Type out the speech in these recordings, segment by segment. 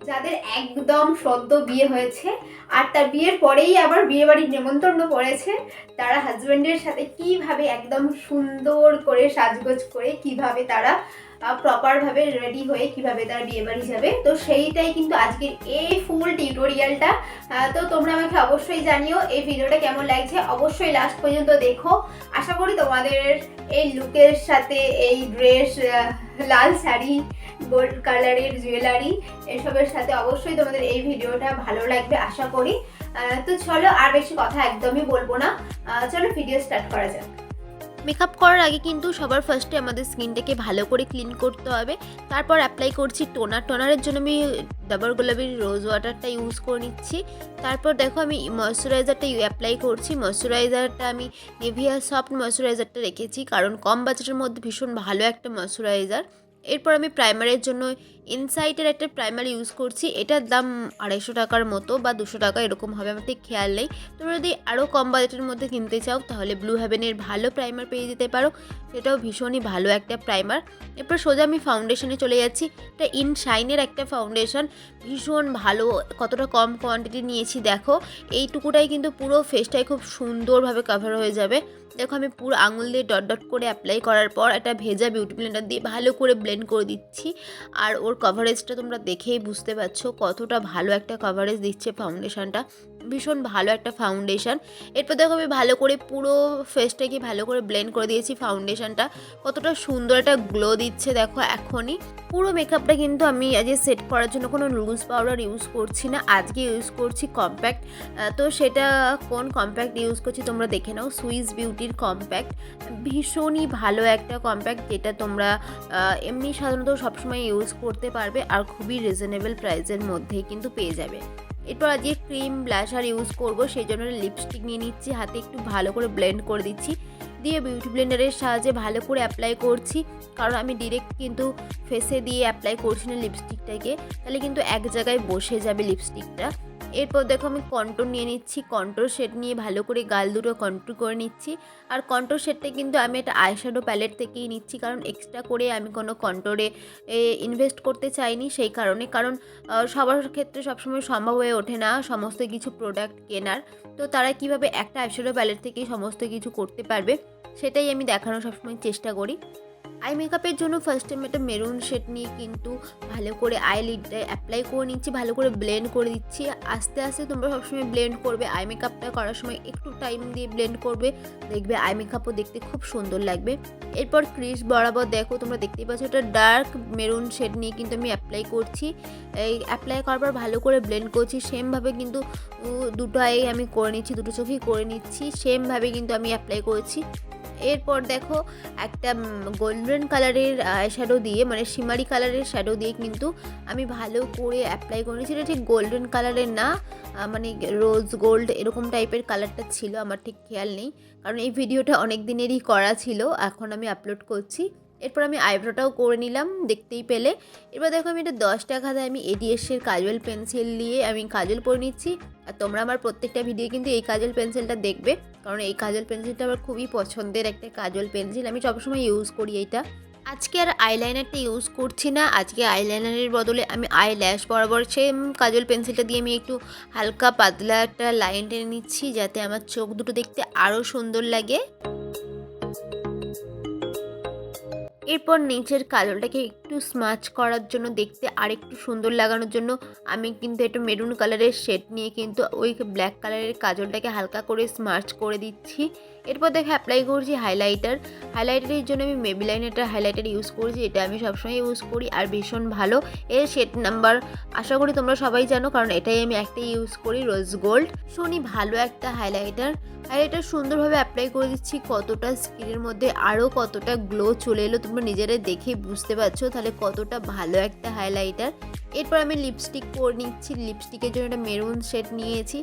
যাদের একদম সদ্য বিয়ে হয়েছে আর তার বিয়ের পরেই আবার বিয়ে বাড়ির নেমন্তন্ন পড়েছে, তারা হাজব্যান্ডের সাথে কিভাবে একদম সুন্দর করে সাজগোজ করে কিভাবে তারা প্রপারভাবে রেডি হয়ে কিভাবে তারা বিয়ে বাড়ি যাবে, তো সেইটাই কিন্তু আজকের এই ফুল টিউটোরিয়ালটা। তো তোমরা আমাকে অবশ্যই জানিও এই ভিডিওটা কেমন লাগছে, অবশ্যই লাস্ট পর্যন্ত দেখো। আশা করি তোমাদের এই লুকের সাথে এই ড্রেস, লাল শাড়ি, গোল্ড কালারের জুয়েলারি এসবের সাথে অবশ্যই তোমাদের এই ভিডিওটা ভালো লাগবে আশা করি। তো চলো আর বেশি কথা একদমই বলবো না, চলো ভিডিও স্টার্ট করা যাক। মেকআপ করার আগে কিন্তু সবার ফার্স্টে আমাদের স্কিনটাকে ভালো করে ক্লিন করতে হবে। তারপর অ্যাপ্লাই করছি টোনারের জন্য আমি ডাবর গোলাপের রোজ ওয়াটারটা ইউজ করে নিচ্ছি। তারপর দেখো আমি ময়শ্চারাইজারটা অ্যাপ্লাই করছি। ময়শ্চারাইজারটা আমি নিভিয়া সফট ময়শ্চারাইজারটা রেখেছি, কারণ কম বাজেটের মধ্যে ভীষণ ভালো একটা ময়শ্চারাইজার। এরপর আমি প্রাইমারের জন্য ইনসাইটের একটা প্রাইমার ইউজ করছি। এটার দাম 250 টাকার মতো বা 200 টাকা এরকম হবে, আমার ঠিক খেয়াল নেই। তোমরা যদি আরও কম বাজেটের মধ্যে কিনতে চাও তাহলে ব্লু হেভেনের ভালো প্রাইমার পেয়ে যেতে পারো, সেটাও ভীষণই ভালো একটা প্রাইমার। এরপর সোজা আমি ফাউন্ডেশনে চলে যাচ্ছি। এটা ইনশাইনের একটা ফাউন্ডেশন, ভীষণ ভালো। কতটা কম কোয়ান্টিটি নিয়েছি দেখো, এইটুকুটাই কিন্তু পুরো ফেসটাই খুব সুন্দরভাবে কভার হয়ে যাবে। দেখো আমি পুরো আঙুল দিয়ে ডট ডট করে অ্যাপ্লাই করার পর একটা ভেজা বিউটি ব্লেন্ডার দিয়ে ভালো করে ব্লেন্ড করে দিচ্ছি। আর ওর কভারেজটা তোমরা দেখেই বুঝতে পারছো কতটা ভালো একটা কভারেজ দিচ্ছে ফাউন্ডেশনটা, ভীষণ ভালো একটা ফাউন্ডেশন। এরপর দেখো আমি ভালো করে পুরো ফেসটাকে ভালো করে ব্লেন্ড করে দিয়েছি। ফাউন্ডেশনটা কতটা সুন্দর একটা গ্লো দিচ্ছে দেখো এখনই। পুরো মেকআপটা কিন্তু আমি আজকে সেট করার জন্য কোনো লুজ পাউডার ইউজ করছি না, আজকে ইউজ করছি কম্প্যাক্ট। তো সেটা কোন কম্প্যাক্ট ইউজ করছি তোমরা দেখে নাও, সুইস বিউটির কম্প্যাক্ট। ভীষণই ভালো একটা কম্প্যাক্ট, যেটা তোমরা এমনি সাধারণত সবসময় ইউজ করতে পারবে আর খুবই রিজনেবল প্রাইসের মধ্যেই কিন্তু পেয়ে যাবে। এরপর আজকে ক্রিম ব্লাশার ইউজ করব, সেই জন্য লিপস্টিক নিয়ে নিচ্ছি, হাতে একটু ভালো করে ব্লেন্ড করে দিচ্ছি, দিয়ে বিউটি ব্লেন্ডারের সাহায্যে ভালো করে অ্যাপ্লাই করছি। কারণ আমি ডিরেক্ট কিন্তু ফেসে দিয়ে অ্যাপ্লাই করছি না লিপস্টিকটাকে, তাহলে কিন্তু এক জায়গায় বসে যাবে লিপস্টিকটা। এরপর দেখো আমি কন্ট্রোর নিয়ে নিচ্ছি, কন্ট্রোর শেড নিয়ে ভালো করে গাল দুটো কন্ট্রোর করে নিচ্ছি। আর কন্ট্রোর শেডটা কিন্তু আমি একটা আইশ্যাডো প্যালেট থেকেই নিচ্ছি, কারণ এক্সট্রা করে আমি কোনো কন্ট্রোরে ইনভেস্ট করতে চাইনি সেই কারণে। কারণ সবার ক্ষেত্রে সবসময় সম্ভব হয়ে ওঠে না সমস্ত কিছু প্রোডাক্ট কেনার, তো তারা কিভাবে একটা আইশ্যাডো প্যালেট থেকেই সমস্ত কিছু করতে পারবে সেটাই আমি দেখানোর সবসময় চেষ্টা করি। আই মেকআপের জন্য ফার্স্ট টাইম একটা মেরুন শেড নিয়ে কিন্তু ভালো করে আই লিডটা অ্যাপ্লাই করে নিচ্ছি, ভালো করে ব্লেন্ড করে দিচ্ছি। আস্তে আস্তে তোমরা সবসময় ব্লেন্ড করবে, আই মেকআপটা করার সময় একটু টাইম দিয়ে ব্লেন্ড করবে, দেখবে আই মেকআপও দেখতে খুব সুন্দর লাগবে। এরপর ক্রিস বরাবর দেখো তোমরা দেখতেই পাচ্ছ একটা ডার্ক মেরুন শেড নিয়ে কিন্তু আমি অ্যাপ্লাই করছি। এই অ্যাপ্লাই করার পর ভালো করে ব্লেন্ড করছি, সেমভাবে কিন্তু দুটো আই আমি করে নিচ্ছি, দুটো চোখেই করে নিচ্ছি, সেমভাবে কিন্তু আমি অ্যাপ্লাই করেছি। এরপর দেখো একটা গোল্ডেন কালারের শ্যাডো দিয়ে, মানে শিমারি কালারের শ্যাডো দিয়ে কিন্তু আমি ভালো করে অ্যাপ্লাই করে নিয়েছি। এটা ঠিক গোল্ডেন কালারের না, মানে রোজ গোল্ড এরকম টাইপের কালারটা ছিল, আমার ঠিক খেয়াল নেই, কারণ এই ভিডিওটা অনেক দিনেরই করা ছিল, এখন আমি আপলোড করছি। এরপর আমি আইব্রোটাও করে নিলাম, দেখতেই পেলে। এবার দেখো আমি এটা 10 টাকা দিয়ে আমি এডিএসের কাজল পেন্সিল দিয়ে আমি কাজল করে নিচ্ছি। আর তোমরা আমার প্রত্যেকটা ভিডিও কিন্তু এই কাজল পেন্সিলটা দেখবে, কারণ এই কাজল পেন্সিলটা আমার খুবই পছন্দের একটা কাজল পেন্সিল, আমি সবসময় ইউজ করি এইটা। আজকে আর আইলাইনারটা ইউজ করছি না, আজকে আইলাইনারের বদলে আমি আই ল্যাশ বরাবর সেম কাজল পেন্সিলটা দিয়ে আমি একটু হালকা পাতলা একটা লাইন টেনে নিচ্ছি, যাতে আমার চোখ দুটো দেখতে আরও সুন্দর লাগে। এরপর নিচের কাজলটাকে একটু স্মাচ করার জন্য, দেখতে আর একটু সুন্দর লাগানোর জন্য আমি কিন্তু একটু মেরুন কালারের শেড নিয়ে কিন্তু ওই ব্ল্যাক কালারের কাজলটাকে হালকা করে স্মাচ করে দিচ্ছি। এরপর দেখে অ্যাপ্লাই করছি হাইলাইটারের জন্য আমি মেবিলাইনারটা হাইলাইটার ইউজ করছি, এটা আমি সবসময় ইউজ করি আর ভীষণ ভালো। এর শেড নাম্বার আশা করি তোমরা সবাই জানো, কারণ এটাই আমি একটা ইউজ করি, রোজ গোল্ড। ভীষণই ভালো একটা হাইলাইটার সুন্দরভাবে অ্যাপ্লাই করে দিচ্ছি। কতটা স্কিনের মধ্যে আরও কতটা গ্লো চলে এলো তোমরা নিজেরাই দেখেই বুঝতে পারছো, তাহলে কতটা ভালো একটা হাইলাইটার। এরপর আমি লিপস্টিক পরে নিচ্ছি, লিপস্টিকের জন্য একটা মেরুন শেড নিয়েছি,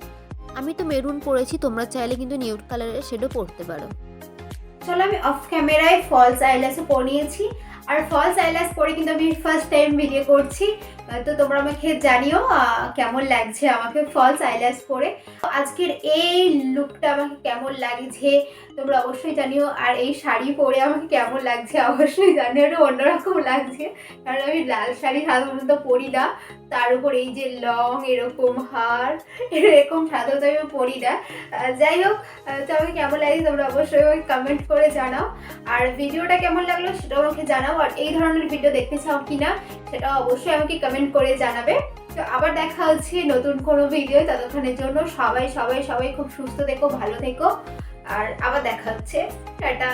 আমি তো মেরুন পরেছি, তোমরা চাইলে কিন্তু নিউড কালারের শেডও পরতে পারো। চলো আমি অফ ক্যামেরায় ফলস আইল্যাশও পরে নিয়েছি, আর ফলস আইল্যাশ পরে কিন্তু আমি ফার্স্ট টাইম ভিডিও করছি, তো তোমরা আমাকে জানিও কেমন লাগছে আমাকে ফলস আইল্যাশ পরে। আজকের এই লুকটা আমাকে কেমন লাগছে তোমরা অবশ্যই জানিও। আর এই শাড়ি পরে আমাকে কেমন লাগছে অবশ্যই জানিও, একটু অন্যরকম লাগছে, কারণ আমি লাল শাড়ি সাধারণত পরি না, তার উপর এই যে লং এরকম হার এরকম সাধারণত আমি পরি না। যাই হোক, তো আমাকে কেমন লাগে তোমরা অবশ্যই আমাকে কমেন্ট করে জানাও, আর ভিডিওটা কেমন লাগলো সেটাও আমাকে জানাও, আর এই ধরনের ভিডিও দেখতে চাও কিনা সেটাও অবশ্যই আমাকে কমেন্ট করে জানাবে। তো আবার দেখা হচ্ছে নতুন কোনো ভিডিও, ততক্ষণের জন্য সবাই সবাই সবাই খুব সুস্থ থেকো, ভালো থেকো, আর আবার দেখা হচ্ছে, টাটা।